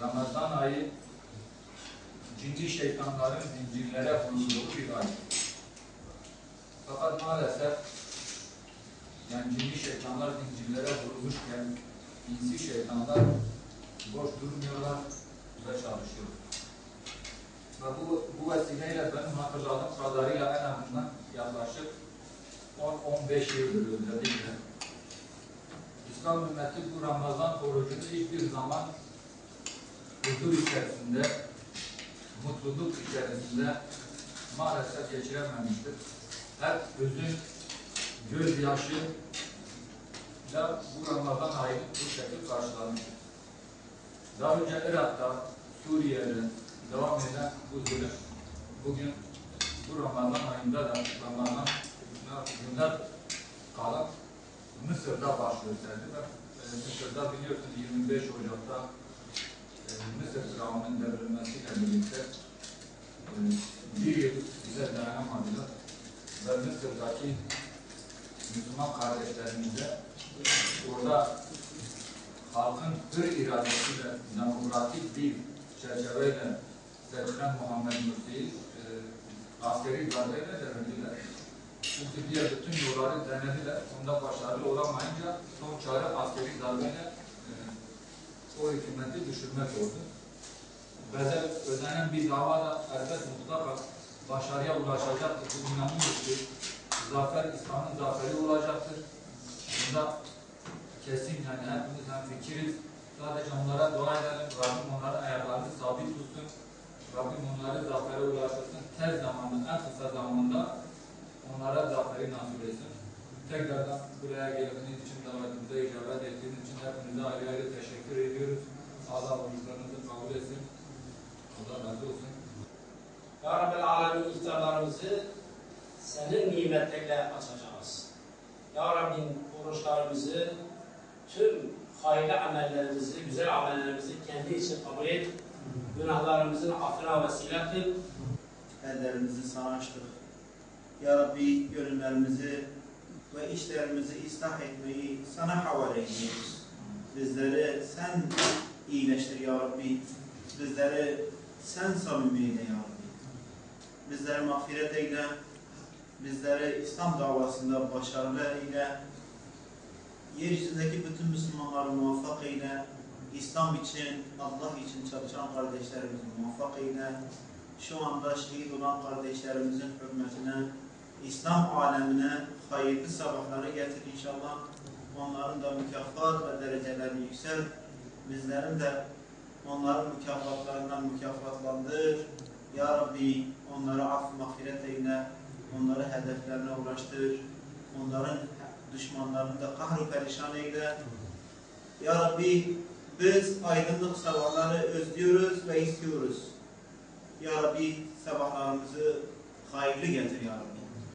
Ramazan ayı cinli şeytanların zincirlere vurulduğu bir ay. Fakat maalesef yani cinli şeytanlar zincirlere vurulmuşken insi şeytanlar boş durmuyorlar ve çalışıyor. Ve bu vesileyle benim hatırladığım kadarıyla en azından yaklaşık 10-15 yıldır özellikle İslam ümmeti bu Ramazan orucunu hiçbir zaman huzur içerisinde, mutluluk içerisinde maalesef geçirememiştir. Hep hüzün, gözyaşı da bu Ramazan ayını bu şekilde karşılamıştır. Daha önce Irak'ta, Suriye'de devam eden bu zulüm bugün bu Ramazan ayında da Ramazan günler kalan Mısır'da baş gösterdi ve Mısır'da biliyorsunuz 25 Ocak'ta Mısır Kralının devrilmesiyle birlikte bir yıl bize dayanamadılar ve Mısır'daki Müslüman kardeşlerimize orada halkın hür iradesiyle demokratik bir çerçeveyle seçilen Muhammed Mursi'yi askeri darbeyle devirdiler. Çünkü diğer bütün yolları denediler. Onda başarılı olamayınca son çare askeri darbeyle o hükümeti düşürmek oldu. Bedel ödenen bir dava da elbet mutlaka başarıya ulaşacaktır. Bu inanıyoruz ki zafer İslam'ın zaferi olacaktır. Bunda kesin yani hepimiz hemfikiriz. Sadece onlara dua edelim. Rabbim onların ayaklarını sabit tutsun. Rabbim onları zafere ulaştırsın. Tez zamanda, en kısa zamanda onlara zaferi nasip etsin. Tekrardan buraya geldiğiniz için, davetimize icabet ettiğiniz için hepinize ayrı ayrı teşekkür ediyoruz. Allah oruçlarınızı kabul etsin. Allah razı olsun. Ya Rabbel Alemin, iftarlarımızı senin nimetleriyle açacağız. Ya Rabbim, oruçlarımızı, tüm hayırlı amellerimizi, güzel amellerimizi kendi için kabul et. Günahlarımızın affına vesile kıl. Ellerimizi sana açtık. Ya Rabbi, gönüllerimizi ve işlerimizi ıslah etmeyi sana havale ediyoruz. Bizleri sen iyileştir ya Rabbi. Bizleri sen samimi eyle ya Rabbi. Bizleri mağfiret eyle. Bizleri İslam davasında başarılı eyle. Yeryüzündeki bütün Müslümanları muvaffak eyle. İslam için, Allah için çalışan kardeşlerimizi muvaffak eyle. Şu anda şehit olan kardeşlerimizin hürmetine, İslam alemine hayırlı sabahları getir inşallah. Onların da mükafat ve derecelerini yüksel. Bizlerin de onların mükafatlarından mükafatlandır. Ya Rabbi, onları af mağfiret eyle. Onları hedeflerine ulaştır. Onların düşmanlarını da kahru perişan eyle. Ya Rabbi, biz aydınlık sabahları özlüyoruz ve istiyoruz. Ya Rabbi, sabahlarımızı hayırlı getir Ya Rabbi.